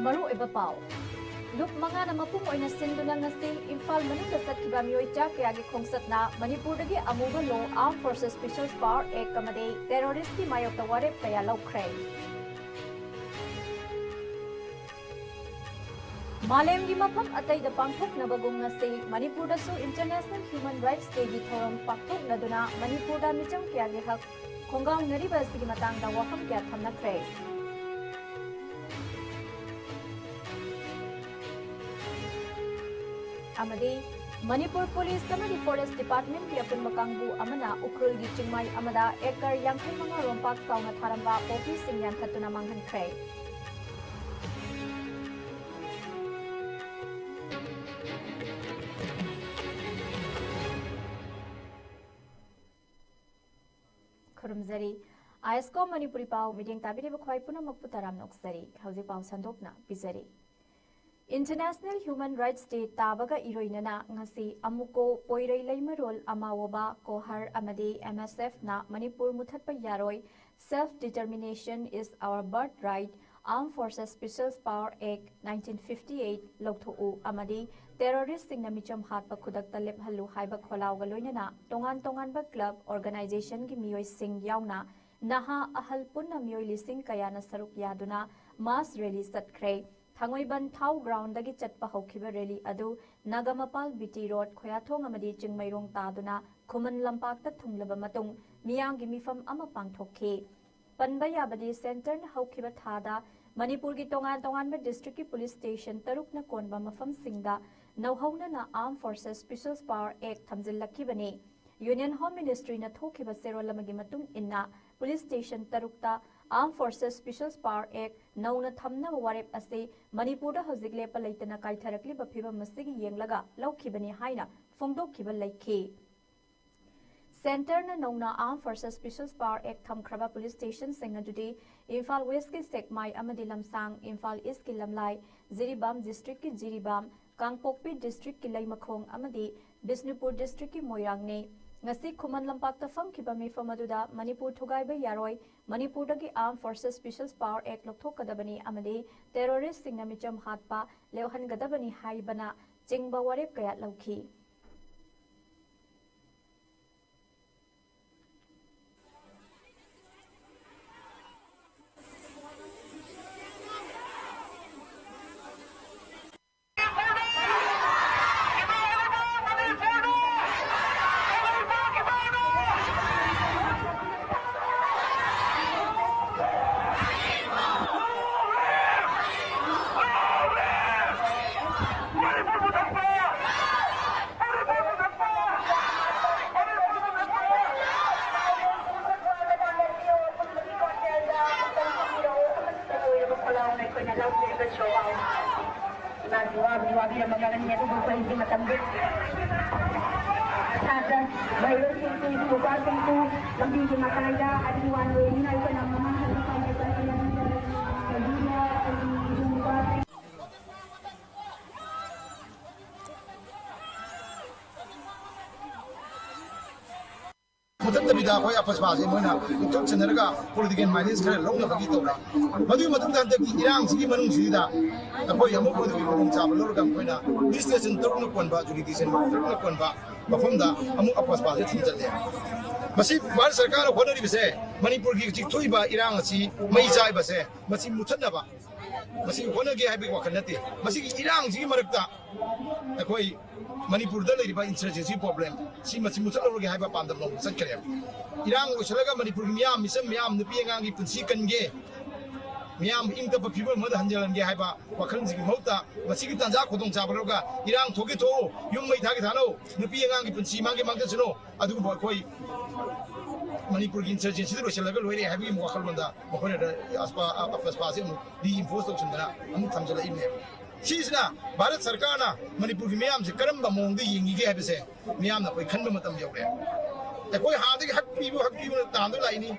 Maru iba pao. Lup mga na mapung oy na sinduna ngasi Imphal manung dasat kiba miyoy cha kaya gi khongsat na Manipur dagi amuga law Armed Forces Special Power Act kamade terrorist ki mayok ta warep kaya laukre. Malem gi mapam atai da pangthok na bagong ngasi Manipur da su International Human Rights Day gi thoram pakthok na duna Manipur da micham kya gi hak khongaung nari bas gi matang da wafam kya thamna kre. Amadi Manipur Police Kamadi Forest Department ki apun makangbu amana ukrul gi chingmai amada ekar yangkai manga rompak sauna tharamba office singyan thatuna manghan kre. Kurumzari ISCO Manipuri Pau meeting tabiri bakhwai puna makputaram noksari hauji pau sandokna bizari. International Human Rights Day tabaga iroinana ngasi amuko poirai leimarol amawoba kohar amadi MSF na Manipur muthatpa yaroi Self Determination is Our Birthright Armed Forces Special Power Act 1958 lokthu amadi terrorist sing namicham hatpa khudak talep hallu haiba kholaw ga loinana tongan tongan ba club organization gi miyoi sing yauna naha ahal punna miyoi lising kayana saruk yaduna mass rally satkhre. Thangoiban Thau ground dagi chatpa hokhiba rally adu Nagamapal BT Road Khoyathong amadi Chingmairong taduna Khuman Lampakta thunglaba matung miyang gi mifam ama pangthokhi. Panba yabadi center na hokhiba thada Manipur gi tongan tongan ba district ki police station taruk na konba mafam singda nauhauna na Armed Forces Special Power Act thamjillakibani. Union Home Ministry na thokhiba serolamagi matung inna police station tarukta Armed Forces Special Power Act nauna thamna warep ase Manipur da hojik lepa leitana kaitharakli ba phiba masigi yenglaga laukhibani haina phongdokhiba laikhi. Center na nauna Armed Forces Special Power Act thamkhraba police station singa judi Imphal West ki Sekmai amadi Lamsang, Imphal East ki Lamlai, Jiribam district ki Jiribam, Kangpokpi district ki Laimakhong amadi Bisnupur district ki Moirang ngasi Khuman Lampakta famkhiba mifam aduda Manipur thugaiba yaroi Manipur dagi Armed Forces Special Power Act lokthokadabani amadi terrorist singna micham hatpa lewhan gadabani haibana chingba warep kaya laukhi. Koy apas base moina tok cheneraga political minds khare longna bagi tora madu matung dan taki irang sigi manung sida akoi amuk ko ki kom cha lor gam koina this station tok no kon ba jurisdiction tok no kon ba mafamda amuk apas base thi jalle masi bhar sarkar honari bise manipur ki chi thoi ba irang asi mai jai base masi muthanna ba masi honage haibi wakhanati masi irang sigi marakta akoi Manipur da leriba insurgency problem si masi musaloroge haiba pandam long sankare irang usalaga Manipur miyam misam miyam nupi angangi punsi kange miyam ingta pa people mod hanjalange haiba wakhal ji mauta masi ki tanja khodong chabaloga irang thoge tho yum mai thage thano nupi angangi punsi mangi mangda suno adu ba koi Manipur insurgency ro usalaga loire haibi wakhal manda makhone aspa apaspa se di impose tok sundana amu thamjala imne Sisna Bharat Sarkarna Manipur ki miyam se karamba mongde yingi ge habise miyam na koi khanba matam yawre e koi haade hak pibu tandu laini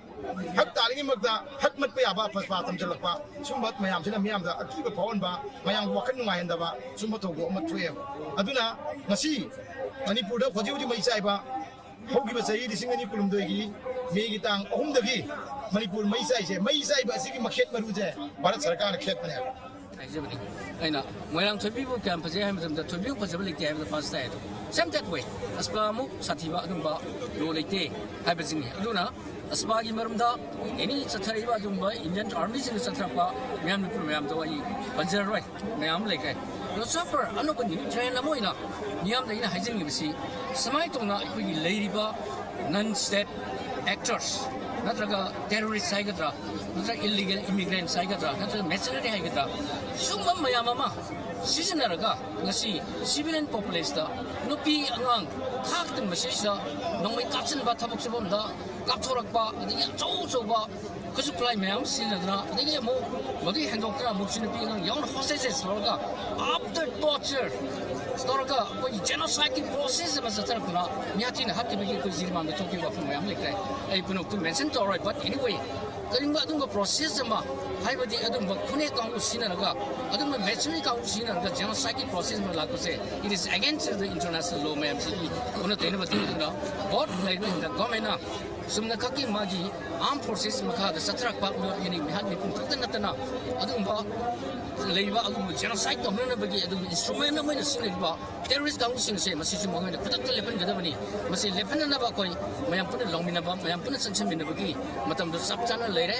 hak talingi magda hak mat pe aba pas patam jalakpa sumbat mayam sina miyam da akiba phone ba mayam wakan nungai henda ba sumbat go mat thue aduna ngasi Manipur da khoji uji mai chai ba hogi ba sai dising ani kulum doi gi me gi tang ahum da gi Manipur mai sai ba sigi makhet maru je Bharat Sarkar khet ne हाइजबनी अना मोयरांग थोबीबु क्याम फजे हाय मतम थोबीबु फजब लेते हाय पास ताय तो same that way अस्पा मु साथीबा अदुंबा लो लेते हायबजिंग अदुना अस्पा की मरमदा any सथरीबा अदुंबा Indian army सिंग सथरपा ma'am निपुर ma'am तो आई पंजर रोय ma'am लेके लो सफर अनोबनी ट्रेन अमोइना नियम लेना हाइजिंग बिसी समाय तोना अखोगी लेरिबा नॉन स्टेट एक्टर्स नत्रगा टेररिस्ट साइगद्रा नत्र इलीगल इमिग्रेंट साइगद्रा नत्र mercenary हाइगद्रा सुमम मयाम अमा सिजनरगा ngasi civilian population da nupi angang khakten masisa nongmai kapchen ba thabok sebom da kapthorak ba adigi chou chou ba kuju plai mayam sinadra adigi mo modi handokra muksin pi angang yawn hostages sorga after torture sorga koi genocide process ma satar kuna miatin hatti bagi ko zirman da toki wa mayam lekrai ai punok to mention to right but anyway kalimba adunga process ma haibadi adunga khune kang sinaraga adunga machinery kang sinaraga genocide process ma lakose it is against the international law mayam sigi ona tenabati na what like the government sumna kaki magi armed forces makha da satrak pa no yani mihak ni pun tatana tana adunga leiba adunga genocide to na bagi adunga instrument na mai sinaiba terrorist kang sing se masi mo ngai patak lepan gadabani masi lepan na ba koi mayam pun longmina ba mayam pun sancham min bagi matam do sab chana leire.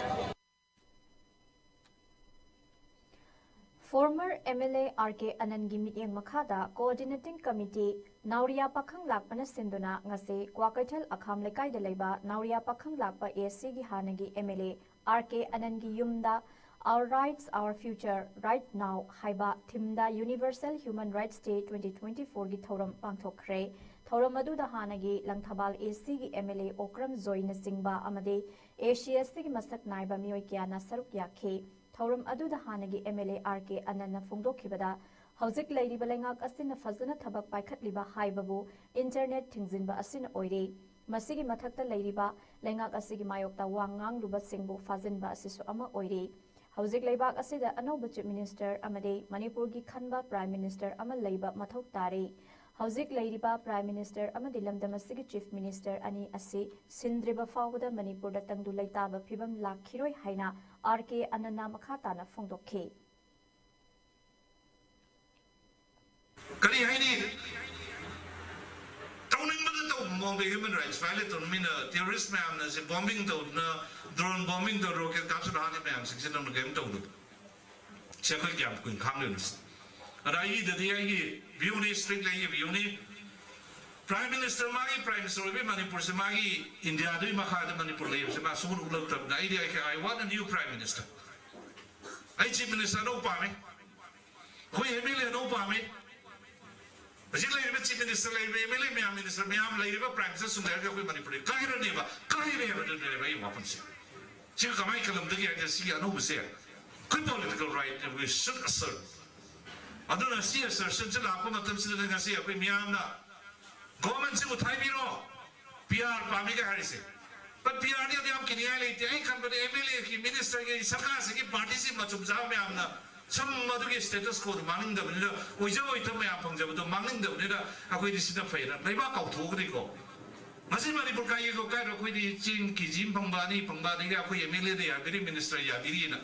Former MLA RK Anandgi Mityeng Makhada Coordinating Committee Nauria Pakhang Lakpana Sinduna ngase Kwakaithal Akham Lekai da leiba Nauria Pakhang Lakpa ASC gi hanagi MLA RK Anandgi Yumda Our Rights Our Future Right Now haiba thimda Universal Human Rights Day 2024 gi thoram pangthokre thoram adu da hanagi Langthabal AC gi MLA Okram Zoina Singba amade ACSC gi masak naiba mioi kyana saruk yakhe thoram adu da hanagi MLA RK Anandna phongdokhibada hauzik leiriba lengak asina fazana thabak paikhatliba haibabu internet thingzinba asina oire masigi mathakta leiriba lengak asigi mayokta wangang luba singbu fazanba asisu ama oire hauzik leibak asida anoba chief minister amade manipur gi khanba prime minister ama leiba mathok tare hauzik leiriba prime minister amade lamdam asigi chief minister ani asi sindriba fawda manipur da tangdu leitaba phibam lakhiroi haina RK Anandna makhata na phongdokhe kali haini tawning mada taw mong the human rights violate on mina terrorist man na se bombing to na drone bombing to rocket capture ha ne man se sin na game to do se ko kyam kuin kham le ara yi de ya yi view ni strict le yi view ni prime minister magi prime minister be manipur se magi india dui makha de manipur le se ma sur ulok tab na idea ke I want a new prime minister ai chief minister no pa me koi emile no pa me Bajik lai chief minister lai emile me minister me am lai prime minister sundar ka koi manipur kai ra ne ba de bai wapan se chi kamai kalam de ya si ya no se koi political right that we should assert aduna si assertion se la ko matam se de ngasi koi miam na government se uthai biro PR pami ka harise but PR ni am kiniya le te ai kan bade MLA ki minister ki sarkar se ki party se machum jaw me amna sam madu ki status ko maning da bani oija oi tam me am phang jab do maning da bani da akoi di sida phaira mai ba kau thu gri ko masi mani pur kai ko kai ro koi di chin ki jim phang ba ni ga akoi MLA de ya biri minister ya biri na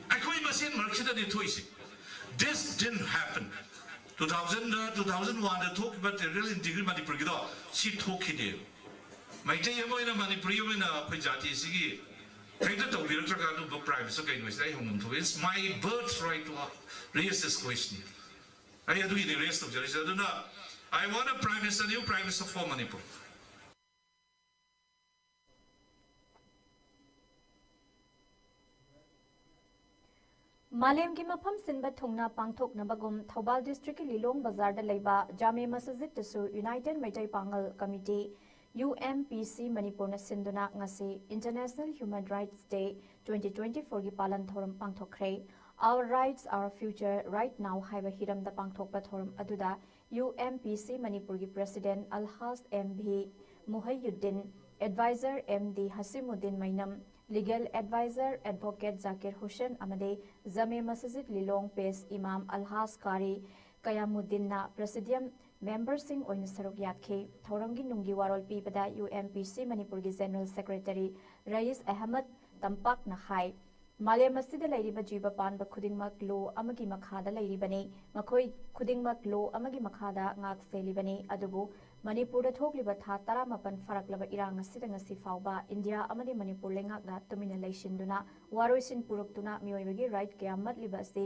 akoi masin marchida ni thoisi this didn't happen 2001 the talk about the real integrity manipur gido si talk ide mai te yemo ina manipur yemo ina pajati sigi kaida to biro tra ka do private so kai no sai hom to it's my birthright to raise this question I do the rest of the I want a prime minister new prime minister for Manipur Malem ki mafam sinba thongna pangthok nabagum Thobal district ki Lilong bazar da leiba Jame Masjid tasu United Maitai Pangal Committee UMPC Manipur na sinduna ngasi International Human Rights Day 2024 gi palan thoram pangthokre Our Rights Our Future Right Now haiba hiram da pangthokpa thoram aduda UMPC Manipur gi President Alhas MB Muhayyuddin Advisor MD Hasimuddin Mainam Legal Advisor Advocate Zakir Hussain amade Jame Masjid Lilong Pes Imam Alhas Kari Kayamuddin na Presidium Member Singh oina saruk yakhe thoramgi nunggi warol pibada UMPC Manipur gi General Secretary Rais Ahmad Tampak na hai मालेम असिदा लैरिबा जीव पानबा खुदिंगमक लो अमगी मखादा लैरिबने मखोई खुदिंगमक लो अमगी मखादा ngak सेलिबने अदुबु Manipur थोकलिबा था 18 फरकलबा इरांग असिदा ngasi फावबा India अमदि Manipur लेंगाकना तुमिना लैसिनदुना वारोइसिन पुरुक्तुना मियोइबगी right कया मतलिबा से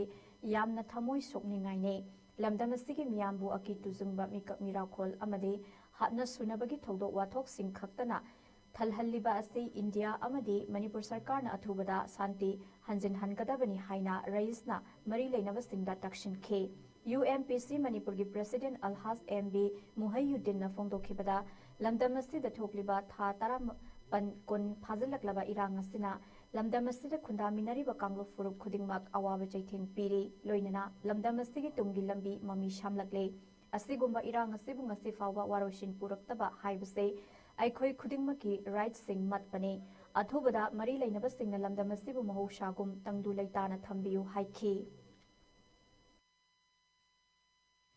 यामना थमोइ सोकनिंगाइने लमदम असिगी मियामबु अकी तुजुंगबा मिकक मिराखोल अमदि हातना सुनबगी थौदोक वाथोक सिंह खक्तना थलहल्लिबा असे India अमदि Manipur सरकारना अथुबदा शांति हंजिन हनगदबनी हाइना रईसना मरी लेनबा सिंगदा तक्षिनखे UMPC Manipur की president Alhaj MB मुहैयुद्दीन फोंदोखिबदा लमदम असिदा थोकलिबा था 18 फाजलकलबा इरांग असिना लमदम असिदा खुंदामिनरिबा कांगलो फुरुक खुदिंगमक अवाबा चैथेंग पीरी लोइनना लमदम असिगी तुंगी लंबी ममी शामलकले असिगुंबा इरांग असिबु ngasi फावबा वारोशिन पुरक्तबा हाइबसे अखोई खुदिंगमकी राइट सिंग मतपने अथुबदा मरी लेनबा सिंगना लमदम असिबु महौशागुम तंगदु लैताना थंबियु हाइखी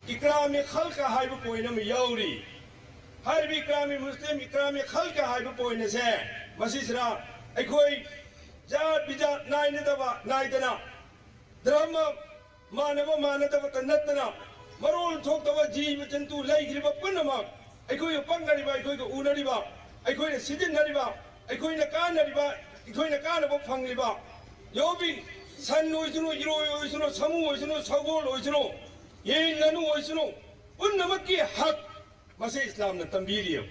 इकरामी खल्का हाइबु पोइना में याउरी हर इकरामी मुस्लिम इकरामी खल्का हाइबु पोइना से मसीसरा अखोई जात बिजात नाइदना धर्म मानव मानदब तन्नतना मरोल थोक्तब जीव जंतु लैग्रिबा पुनमक अखोई पंगरिबा अखोई उनरिबा अखोई सिदिनरिबा अखोई कानरिबा अखोई कानब फंगलिबा योबी सन ओइसुनु इरोय ओइसुनु समु ओइसुनु सगोल ओइसुनु ये ननु ओइसुनु पुनमकी हक मसे इस्लाम न तंबीरियो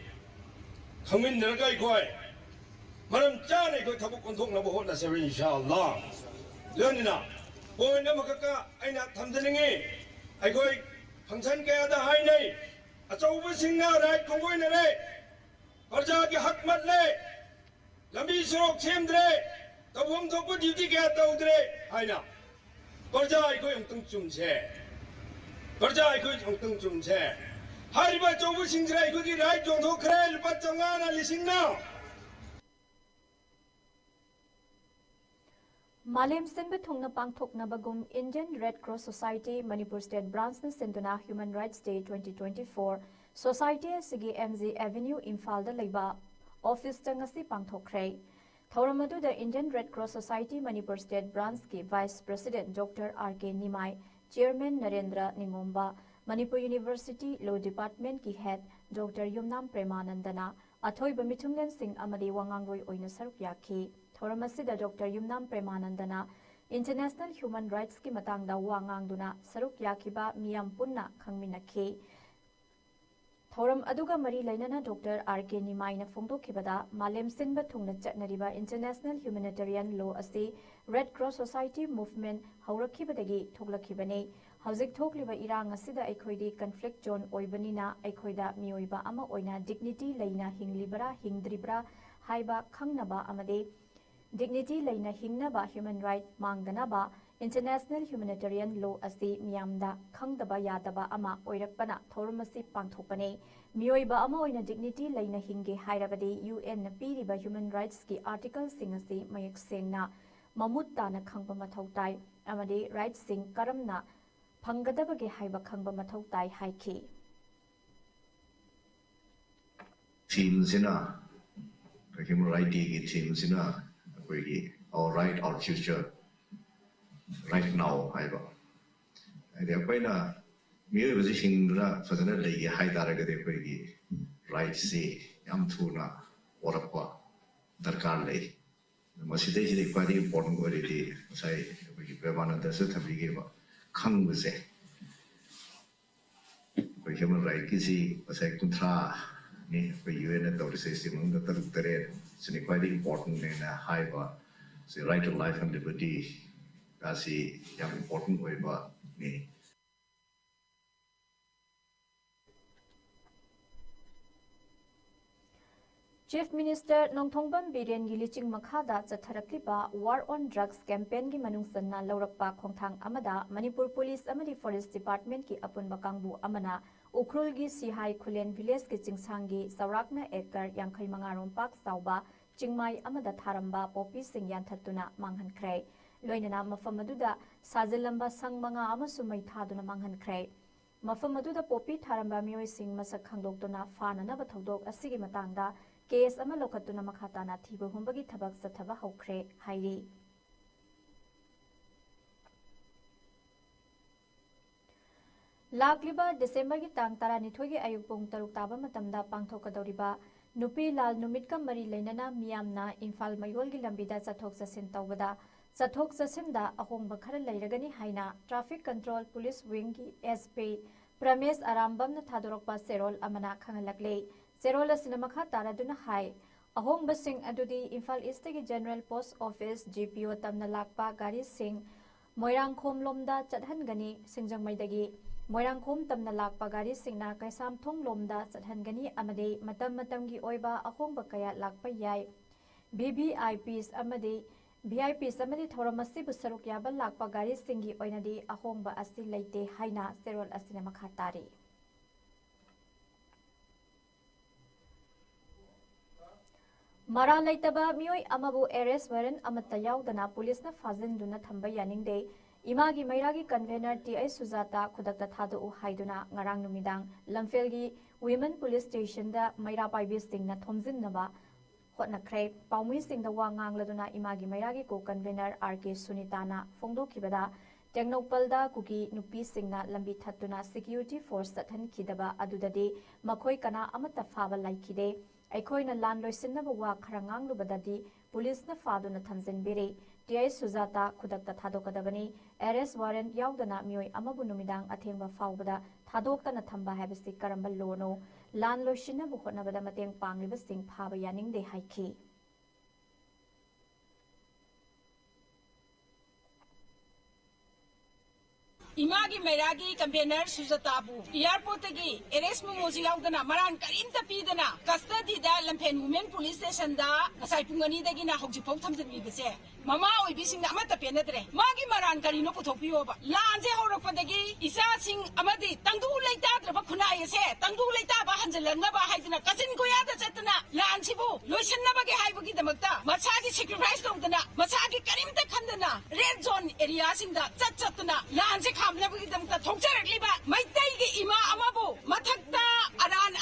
खमिन नरगाई खोय मरम चाने को थबुक कोंथोक न बहोत नसे इंशाअल्लाह लोनिना पोइना मकका आइना थमजनिंगे अखोई फंक्शन के आदा हाई नहीं अचौब सिंगा राइट कोंगोय नरे प्रजा के हक मत ले लंबी सड़क सेमद्रे तबम थोक ड्यूटी के तौद्रे हाइना प्रजा अखोई अंतंग चुमसे प्रजा अखोई अंतंग चुमसे हारिबा चौब सिंग्रा अखोई राइट जोंथोखरे लुपा चंगाना लिसिंगना मालेम सिंबे थोंगना पांगथोकनबगुम Indian red cross society Manipur state branch न सिंदुना ह्यूमन राइट्स डे 2024 सोसाइटी असिगी MG एवेन्यू इम्फाल दा लेबा ऑफिस तंगसी पांगथोखरे थौरमदु the Indian red cross society Manipur state branch की vice president doctor RK Nimai chairman Narendra Ningomba Manipur university law department की हेड डॉक्टर युमनाम प्रेमानंदना अथोइब मिथुंगलेन सिंह अमदी वांगांगलोय ओइना सरुक याखी थौरमसिदा डॉक्टर युमनाम प्रेमानंदना इंटरनेशनल ह्यूमन राइट्स की मतंगदा वांगांगदुना सरुक याखिबा मियाम पुन्ना खंगमिनखे थौरम अदुगा मरी लेनना डॉक्टर RK निमाइना फोंदोखिबदा मालेम सिनबा थुंगना चटनरिबा इंटरनेशनल ह्यूमैनिटेरियन लॉ असी रेड क्रॉस सोसाइटी मूवमेंट हौरखिबदगी थोगलखिबने हौजिक थोकलिबा इरांग असिदा अखोइदी कन्फ्लिक्ट जोन ओइबनिना अखोइदा मियोइबा अमा ओइना डिग्निटी लेना हिंगलिबरा हिंगद्रिबरा हाइबा खंगनबा अमदे डिग्निटी लेना हिंगनबा ह्यूमन राइट मांगदनबा इंटरनेशनल ह्यूमैनिटेरियन लॉ असी मियामदा खंगदबा यादबा अमा ओइरकपना थौरमसी पांगथोकपने मियोइबा अमा ओइना डिग्निटी लेना हिंगे हाइरबदे UN न पीरिबा ह्यूमन राइट्स की आर्टिकल सिंग असी मयक सेंगना ममुत ताना खंगबा मथौ ताई अमदे राइट्स सिंग करमना फंगदबगे हाइबा खंगबा मथौ ताई हाइखी team sina human right ki team sina our right our future right now haiba ade paina miyo position na fazana legi hai daraga de koigi right se yam thuna orapwa darkar lei maside ji de quite important ori de sai koigi premananda se thabige ba khang se human right ki si sai kuntra ni UN and the system the taruktere is quite important in a high bar so right to life and liberty as a important way bar ni Chief Minister Nongthongbam Biren Giliching Makhada Chatharakliba War on Drugs campaign gi manungsanna laurakpa khongthang amada Manipur Police amadi Forest Department ki apunba kangbu amana Ukrul gi Sihai Khulen village ki chingsangi Saurakna ekar 85 rom pak sauba Chingmai amada tharamba popi sing yanthatuna manghankhre loinana mafam aduda sajilamba sangmanga amasu mai thaduna manghankhre mafam aduda popi tharamba mioi sing masak khangdoktuna fanana ba thodok asigi matangda case ama lokhatuna makhatana thiba humbagi thabak sathaba hokre hairi लाक्लिबा December की तांग 12 की अयुक पुंग 3 ताबा मतमदा पांगथोकदौरिबा नुपी लाल नुमित का मरी लेनना मियामना इम्फाल मयोल की लंबीदा चथोक चसिन तौबदा चथोक चसिनदा अहोंग खर लेरगनी हाइना traffic control police wing की SP Pramesh आरामबम थादोरकपा सेरोल अमना खंगलकले सेरोल असिना मखा तारादुना हाई अहोंग बसिंग अदुदी इम्फाल ईस्ट की जनरल पोस्ट ऑफिस जीपीओ तमना लाकपा गाड़ी सिंह मोयरांगखोम लोमदा चटहनगनी सिंजंगमैदगी मोयरांगखोम तमना लाकपा गाड़ी सिंगना कैसामथोंग लोमदा चटहनगनी अमदे मतम मतमगी ओइबा अहोंग कया लाकपा याय VVIPs अमदे VIPs अमदे थोरमसिबु सरुक याबा लाकपा गाड़ी सिंगी ओइनदी अहोंग असि लेते हाइना सेरोल असिना मखा तारी मरा लेतबा मियोय अमबु एरेस्ट वारंट अमता यावदना पुलिसना फाजिनदुना थंबा यानिंगदे इमागी मैरागी कन्वेनर टीआई सुजाता खुदकता थादो हाइदुना ngarang numidang lamfelgi women police station da मैरा पाइबी सिंगना थोमजिननबा होटनख्रे पाउमी सिंगदा वा nganगladuna imagi mairagi को कन्वेनर आरके सुनीताना फोंदोखिबदा टेक्नोपलदा कुकी नुपी सिंगना लंबी थत्तुना सिक्योरिटी फोर्स तथन खिदबा अदुददे मखोय कना अमता फाबा लाइखिदे अखोयना लान लोइसिनबा वा खरा nganglubadadi पुलिसना फादुना थमजिनबिरे टीआई सुजाता खुदकता थादोकदबनी एरेस्ट वारंट यावदना मियोय अमबु नुमिदांग अथेंबा फावबदा थादोक्तना थंबा हैबसि करंबा लोनो लान लोइसिनबु होटनबदा मतेंग पांगलिबा सिंग फाबा यानिंगदे हाइखि इमागी मैरागी कंपेनर सुजताबु एयरपोर्ट की एरेस्ट मोमोजी यावदना मरान करीमता पीदना कस्टडी दा लंफेन वुमेन पुलिस स्टेशन दा नसाई पुंगनी दगिना हौजि फौ थमजनबिबसे ममा ओइबिसिंग अमता पेनद्रे मागी मरान करीनो पुथोपियोबा लानजे हौरकपदगी इसासिंग अमदी तंगदु लेताद्रबा खुनायसे तंगदु लेताबा हंजलनबा हाइदना कजिन कोयादा चतना लानसिबु लोइसनबगे हाइबगी दमकता मसागी सैक्रिफाइस तौदना मसागी करीमता खंदना रेड जोन एरिया सिंगदा चतना लानसे खामनबगीदमता थोंचरकलिबा मैतैगी इमा अमबु मथक्ता अरान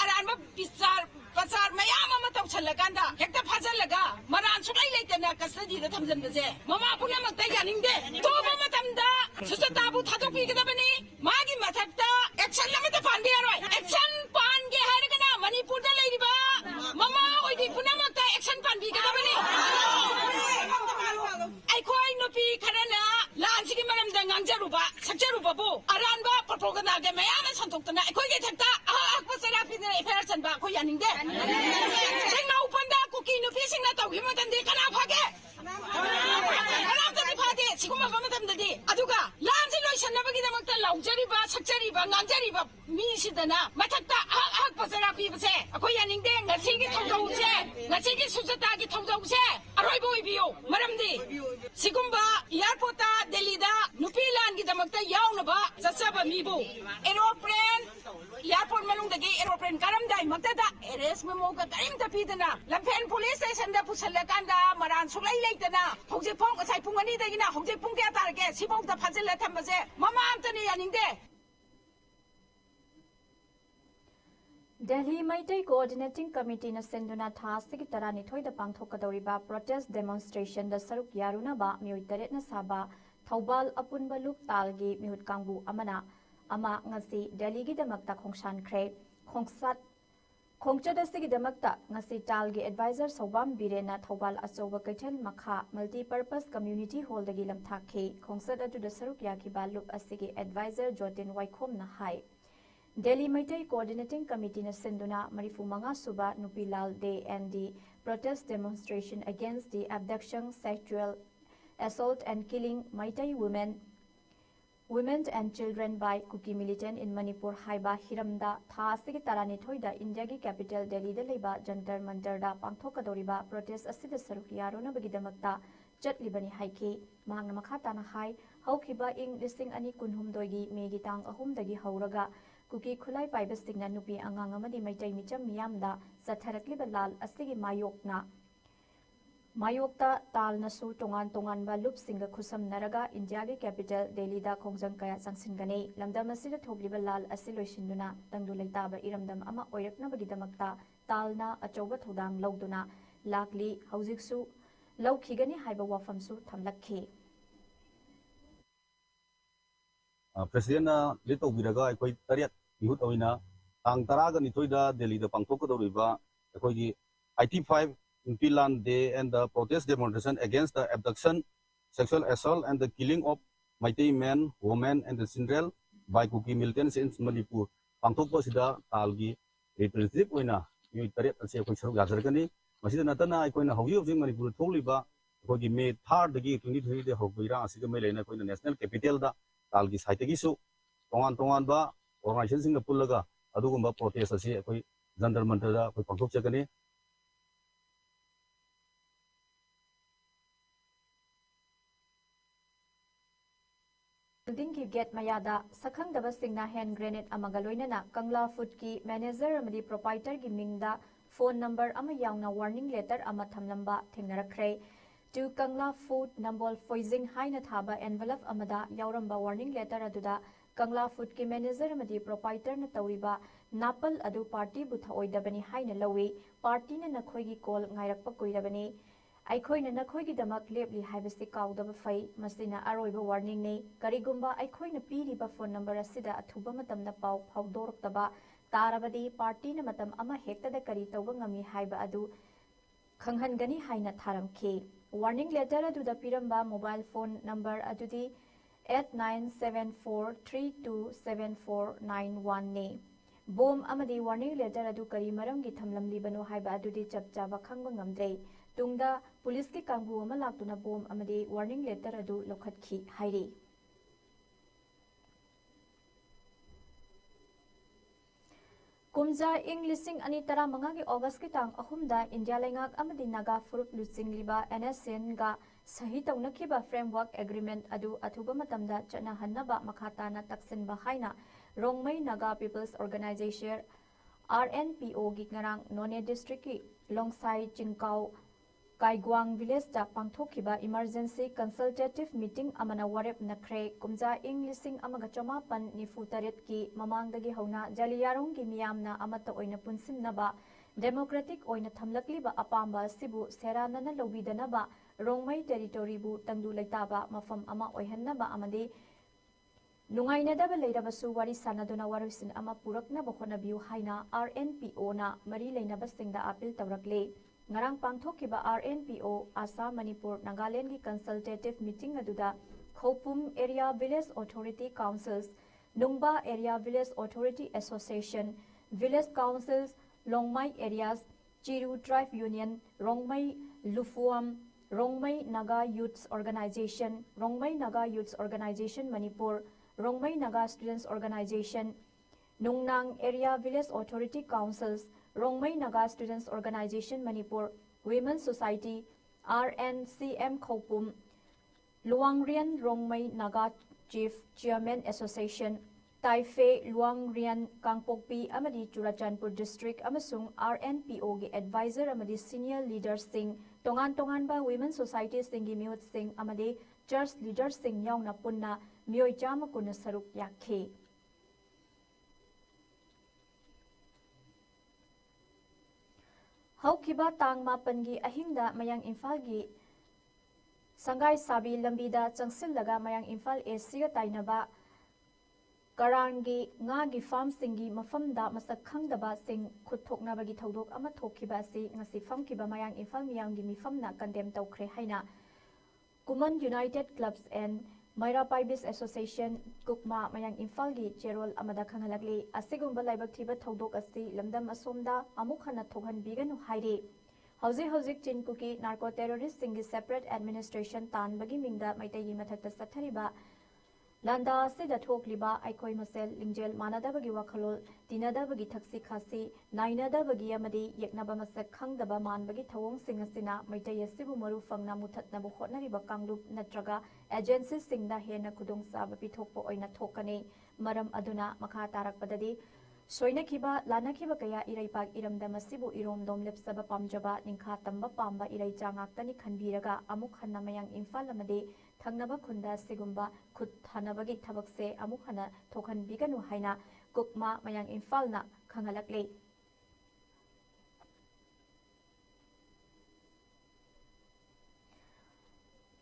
पचार मयाम अमा तौछलकांदा हेक्ता फाजलगा मरान सुलाई लेतना कस्टडीदा थमजनबसे ममा पुनमक्ता यानिंगदे तोबा मतमदा सुजताबु थादोकपीगदबनी मागी मथक्ता एक्शन लमता पांबे यारोय एक्शन पानगे हारगना मणिपुरदा लेरिबा ममा ओइबी पुनमक्ता एक्शन पानबीगदबनी अखोय नुपी खरना लानसिगी मरमदा nganjaruba sakjarubabu aranba propaganda mayam santoktana akhoi thakta akpasara pidna efer chanba akhoi yaningde sengna upanda kuki nu pisingna tawgi matande kana phage kana tani phade siguma bamatamdadi aduga lansi loisanabagi damakta laujariba sakjariba nganjariba mi sidana mathakta akpasara pibase akhoi yaningde ngasigi thongdause ngasigi sujata gi thongdause aroibo ibiyo maramdi sigumba airport delhi da nupilan gi damakta yaunaba chachaba mibu aeroplane airport manungdagi aeroplane karamdai maktada arrest memo ka karimta pidana lampen police station da pusalakanda maran sulai leitana hojje phong asai pungani dagina hojje pung kya targe sibau da phajil thambase mama amtani yaningde Delhi Maitai Coordinating Committee na senduna thasigi tarani thoida pangthokadoriba protest demonstration da saruk yaruna ba mioi taret na saba Thobal apunba lup talgi mihut kangbu ama ngasi Delhi gi damakta khongshan khre khongsat khongchada sigi damakta ngasi talgi advisor sobam birena Thobal achoba kaithel makha multi purpose community hall dagi lamthakhi khongsat adu da saruk yaki ba lup asigi advisor Jotin Waikhom na hai Delhi Maitai Coordinating Committee na senduna marifumanga suba Nupilal Day and the protest demonstration against the abduction, sexual assault and killing Maitai women and children by Kuki militant in Manipur haiba hiramda thasigi tarani thoida India ki capital Delhi da leiba Jantar Mantar da pangthokadoriba protest asida saruk yarona bagidamakta chatlibani haiki mahangna makhatana hai haukiba ing listing ani kunhumdoi gi megi tang ahum dagi hauraga Kuki khulai paiba singna nupi angang amadi maitai micham miyamda satharakliba lal asigi mayokta tal nasu tongan ba lup singa khusam naraga India ge capital Delhi da khongjang kaya sangsingane lamdam asida thobliba lal asiloisinduna tangdu leitaba iramdam ama oirakna bagidamakta talna achoba thodang lawduna lakli haujiksu lawkhigani haiba wafamsu thamlakhi president lito biraga koi tariat ihut oina tang taraga ni toida Delhi da pangthok ko doriba koi gi IT5 Impilan Day and the protest demonstration against the abduction, sexual assault and the killing of Meitei men, women and the children by Kuki militants in Manipur. Pangthok po sida talgi representative oina yu tariat ase koi saruk yajargani masida natana koi na hawji of Manipur tholiba koi gi May 3rd dagi 2023 de hokbira asida mai leina koi na national capital da talgi site gi su tongan ba organization sing pullaga adugumba protest ase koi jantar mantar da koi pangthok chakani building ki gate mayada sakhang daba singna hand grenade amaga loinana Kangla Food ki manager amadi proprietor gi mingda phone number ama yauna warning letter ama thamlamba thengnarakre to Kangla Food Nambol Foizing haina thaba envelope amada yauramba warning letter aduda Kangla Food ki manager amadi proprietor na tawriba napal adu party butha oidabani haina lawi party na nakhoi gi call ngairakpa koirabani Aikhoina nakhoigi damak lepli haibasi kaudaba fai masina aroiba warning nei karigumba aikhoina piriba phone number asida athuba matamna pau phawdorktaba tarabadi party na matam ama hekta da kari tawba ngami haiba adu khanghangani haina tharamkhi warning letter adu da piramba mobile phone number adudi 8974327491 ne bom amadi warning letter adu kari maramgi thamlamli bano haiba adudi chapchaba khangba ngamdrei tungda police ki kangbu ama laktuna bom amadi warning letter adu lokhatkhi hairi kumja Englishing ani tara manga gi August ki tang ahumda India lengak amadi naga furup lusing liba NSN ga sahi tawnakhiba framework agreement adu athuba matamda chana hannaba makhatana taksin ba haina Rongmei Naga People's Organization RNPO gi ngarang None district ki longsai Chingkau Kaigwang village da pangthokhiba emergency consultative meeting amana warep nakre kumja Englishing amaga chama pan nifu taret ki mamangdagi hauna jaliyarong gi miyamna amata oina punsinnaba democratic oina thamlakliba apamba sibu seranana lobidanaba Rongmei territory bu tangdu laitaba mafam ama oihannaba amadi nungainadaba leirabasu wari sanaduna warisin ama purakna bokhona biu haina RNPO na mari leinaba singda appeal tawrakle ngarang pangthokhiba RNPO Assam Manipur Nagaland gi consultative meeting aduda Khopum Area Village Authority Councils Nungba Area Village Authority Association Village Councils Longmai Areas Chiru Tribe Union Rongmai Lufuam Rongmai Naga Youth Organization Rongmai Naga Youth Organization Manipur Rongmai Naga Students Organization Nungnang Area Village Authority Councils Rongmei Naga Students Organization Manipur Women's Society RNCM Khopum Luangrian Rongmei Naga Chief Chairman Association Taife Luangrian Kangpokpi Amadi Churachandpur District amasung RNPO gi advisor amadi senior leaders sing tongan ba Women's Society singi miut sing amadi church leaders sing yauna punna mioi chama kunna saruk yakhe Haukiba tang mapangi ahingda mayang Imphal gi Sangai Sabi lambida changsillaga mayang Imphal Asia tainaba Karangi ngagi farm singi mafamda masak khangdaba sing khuthoknabagi thodok ama thokhiba si ngasi famkiba mayang Imphal miyang gi mifamna condemn tawkhre haina Kuman United Clubs and Maira Paibis Association Kukma Mayang Imphal gi Cherol amada khangalakli asigumba laibak thiba thodok asi lamdam asomda amuk hana thokhan biganu haire hauzik chinkuki narco terrorist singi separate administration tan bagi mingda maitai gi mathakta sathariba landa sida thokliba aikoi masel lingjel manadabagi wakhalol tinadabagi thaksi khasi nainadabagi amadi yeknaba masak khangdaba manbagi thawong singasina maitai asibu maru fangna muthatnabu hotnariba kanglup natraga agencies singda hena khudong saba pithokpo oina thokane maram aduna makha tarakpadadi soinakhiba lanakhiba kaya iraipak iramda masibu iromdom lepsaba pamjaba ningkha tamba pamba irai changaktani khanbiraga amuk hanna mayang Imphal amade thangnaba khunda sigumba khut thanabagi thabakse amuk hana thokhan biganu haina Kukma Mayang Imphal na khangalakle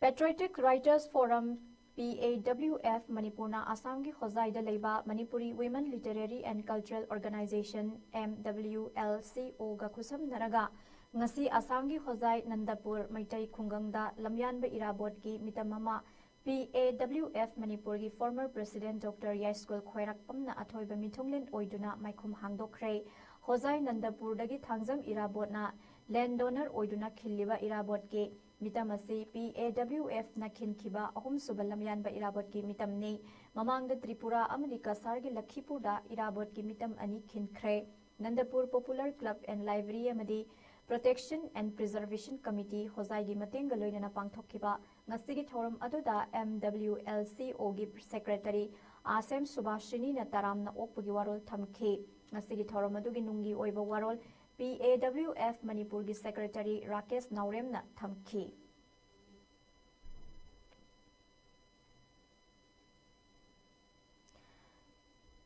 Patriotic Writers Forum PAWF Manipurna Assam gi khozai da leiba Manipuri Women Literary and Cultural Organization MWLCO ga khusam naraga ngasi Assam gi khozai Nandapur Maitai Khungangda lamyanba irabot gi mitamama PAWF Manipur gi former President Dr. Yaiskul Khoirak Pamna athoiba mitonglen oiduna maikhum hangdokre khozai Nandapur dagi thangjam irabotna landowner oiduna khilliba irabot ge mitamasi PAWF na khinkhiba ahum suba lamyanba irabot gi mitamni mamangda Tripura amadi Kasar gi Lakhipurda irabot gi mitam ani khinkre Nandapur Popular Club and Library amadi Protection and Preservation Committee Hozai gi matenga loinana pangthokkiba ngasigi thorum aduda MWLCO gi Secretary Asem Subhashini na taramna okpugi warol thamkhi ngasigi thorum adugi nungi oiba warol PAWF Manipur gi Secretary Rakesh Naurem na thamkhi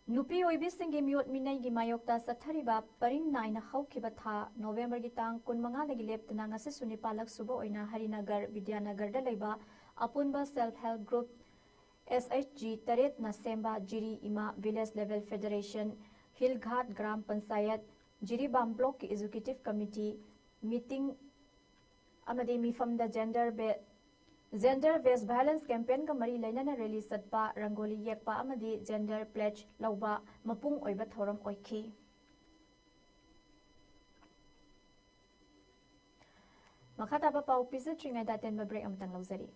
Nupi oibi singi miot minai gi mayokta sathariba paring naina haukiba tha November gi tang kunmanga dagi leptana ngase suni palak suba oina Harinagar Vidyanagar da leiba apunba self help group SHG taret na semba Jiri Ima Village Level Federation Hilghat Gram Panchayat Jiri Bam Block ki Executive Committee meeting amadi mifamda Gender Based Violence Campaign ka mari lainana rally satpa rangoli yekpa amadi gender pledge lauba mapung oiba thoram oikhi makata ba pau pisa tringai daten ba break amtang lauzari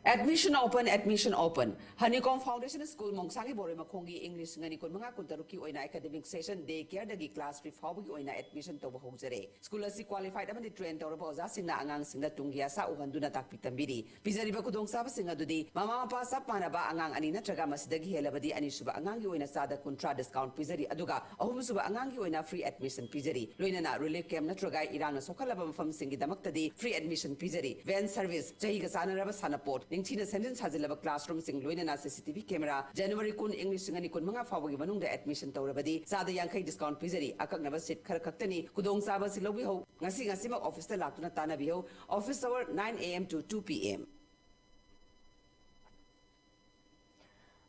Admission open. Honeycomb Foundation School Mongsangi Bore Makongi English ngani kon mga kuntaruki oina academic session day care dagi class 3 fawgi oina admission to bahogzare. School asi qualified amani train to roboza singna angang singna tunggia sa uhanduna takpitambiri. Pizari ba kudong saba singa dudi mama pa sa pana ba angang ani na traga masidagi helabadi ani suba angangi oina sada kontra discount pizari aduga ahum suba angangi oina free admission pizari. Loina na relief camp na traga irang na sokalaba mafam singi damaktadi free admission pizari. Van service jahi ga sana raba sanaport Ningchina sentence hazilaba classroom sing loina CCTV camera January kun English ngani kun mga fawagi manungda admission tawrabadi sada yangkai discount pizari akaknaba seat khar khaktani kudong saba silobi ho ngasi ma office ta laktuna tanabi ho office hour 9 AM to 2 PM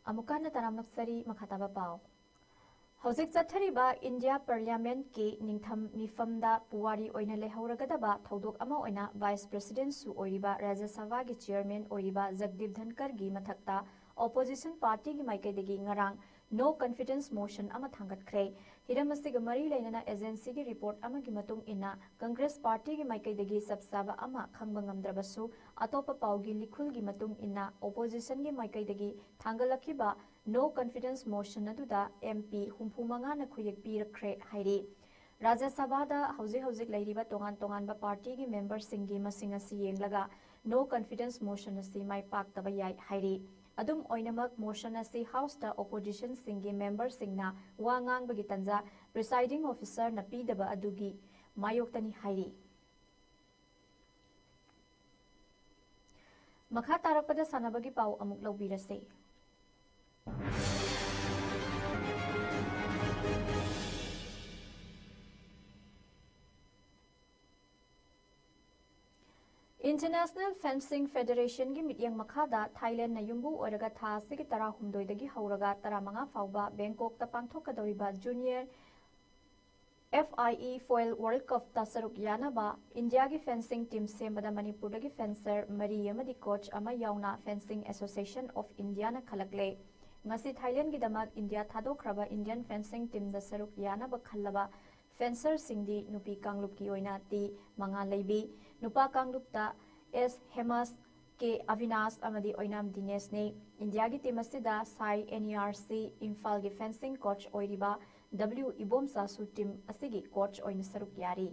Amukana taramnaksari makhataba pao Hauzik chathariba India Parliament ki ningtham mifamda puwari oina lehauragadaba thodok ama oina Vice President su oiriba Rajya Sabha gi Chairman oiriba Jagdeep Dhankar gi mathakta Opposition Party gi maikaidagi ngarang No Confidence Motion ama thangatkhre hiramasiga mari lainana agency gi report ama gi matung ina Congress Party gi maikaidagi sabsaba ama khangba ngamdrabasu atopa paugi likhul gi matung ina opposition gi maikaidagi thangalakhiba No Confidence Motion aduda MP humpumanga na khuyek pirakre hairi Rajya Sabha da hauzik lairiba tongan ba party gi members singi masinga si yenglaga No Confidence Motion asi mai pak taba yai hairi adum oinamak motion asi house da opposition singi members singna wangang bagi tanja presiding officer na pidaba adugi mayoktani hairi makha tarakpada sanabagi pau amuk lobirase International Fencing Federation gi mityang makhada Thailand na yumbu oraga tha sigi tara humdoi dagi hauraga tara manga fawba Bangkok ta pangthokadoriba junior FIE Foil World Cup ta saruk yanaba India gi fencing team sembada Manipur dagi fencer Mari amadi coach ama yauna Fencing Association of India na khalakle ngasi Thailand gi damak India thadokraba Indian fencing team da saruk yanaba khallaba fencer singdi nupi kanglup ki oina ti manga leibi nupa kanglup ta S Hemas ke Avinash amadi oinam Dinesh ne India gi team asida Sai NERC Imphal gi fencing coach oiriba W Ibom Sasu team asigi coach oina saruk yari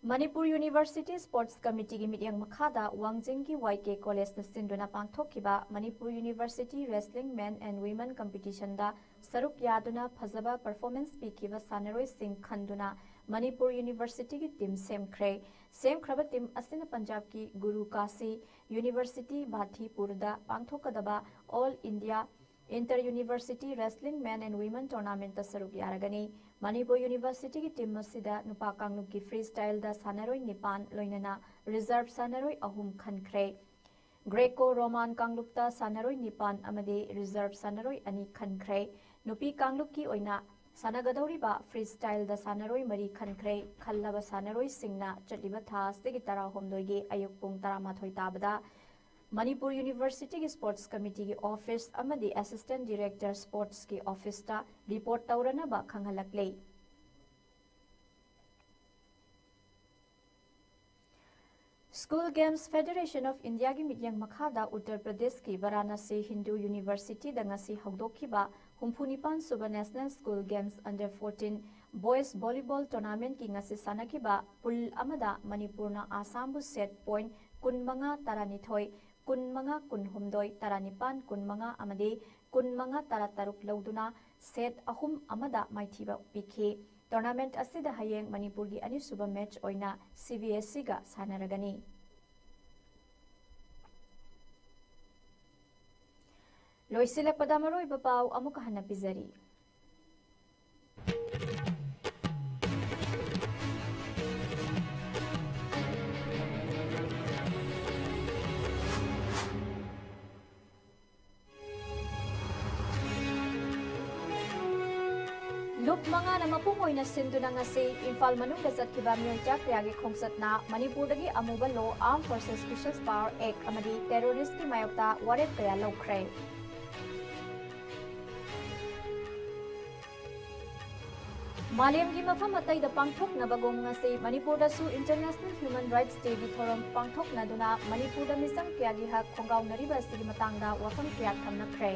Manipur University Sports Committee gi mityang makhada Wangjing gi YK College na sinduna pangthokiba Manipur University Wrestling Men and Women Competition da saruk yaduna phajaba performance pikiba sanaroi sing khanduna Manipur University ki team semkraba team asina Punjab ki Guru Kasi University Bhathipur da pangthokadaba All India Inter-University Wrestling Men and Women Tournament ta saruk yaragani Manipur University ki team masida nupa kanglup ki freestyle da sanaroi nipan loinana reserve सानरोई अहुम खनख्रे Greco Roman कांगलुपता सानरोई निपान अमदे reserve सानरोई अनि खनख्रे नुपी कांगलुप की ओइना सानगदौरिबा फ्री स्टाइल दा सानरोई मरी खनख्रे खल्लबा सानरोई सिंगना चटलिबा थासतेगी तरा होमदोइगे अयुक पुंग तरा माथोई ताबदा मणिपुर यूनिवर्सिटी की स्पोर्ट्स कमिटी की ऑफिस अमदी असिस्टेंट डायरेक्टर स्पोर्ट्स की ऑफिस ता रिपोर्ट तौरनबा खंगहलकले school games federation of India की मिटिंग मखादा उत्तर प्रदेश की वाराणसी हिंदू यूनिवर्सिटी दंगसी हौदोखिबा हुम्फुनिपान सुबह national school games under 14 boys volleyball tournament की ngasi sanakhiba पुल अमदा मणिपुरना आसाम बु सेट पॉइंट 15 तरनिथोय 15 कुनहुमदोय तरनिपान 15 अमदे 15 तरतरुक लौदुना सेट अहुम अमदा माइथिबा पिखे टूर्नामेंट असिदा हयेंग मणिपुर की अनिसुबा मैच ओइना CBSE गा सानरगनी लोइसिलपदा मरोइबा पाउ अमुक हन्ना पिजरी लुप मंगा ना मपुंग ओइना सिंदुना ngasi इम्फाल मनुंग चटखिबा मियोइचा क्रियागी खोंगसतना मणिपुरदगी अमुबा लो arm forces special power act अमदी टेररिस्ट की मायोक्ता वारेप कया लौख्रे मालेम की मफम अतैदा पांगथोकनबगोम ngasi मणिपुरदसु इंटरनेशनल ह्यूमन राइट्स डे की थोरम पांगथोकनदुना मणिपुरदा मिसम क्रियागी हक खोंगावनरिबा सिगी मतंगदा वफम क्रिया थमनख्रे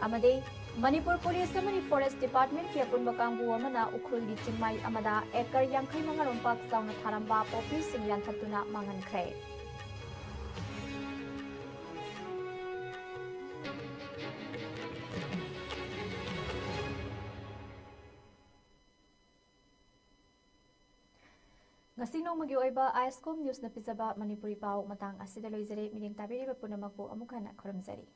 अमदे मणिपुर पुलिस अमदी फॉरेस्ट डिपार्टमेंट की अपुनबा कांगबु अमना उखरुल की चिंगमाई अमदा एकर 50 रोमपाक चावना थारंबा पॉपी सिंग यानथतुना मांगनख्रे ngasi nongmagi oiba ISCOM news na pizaba manipuri pau matang asida loizare miling tabiri ba punamaku amukhana khoramjari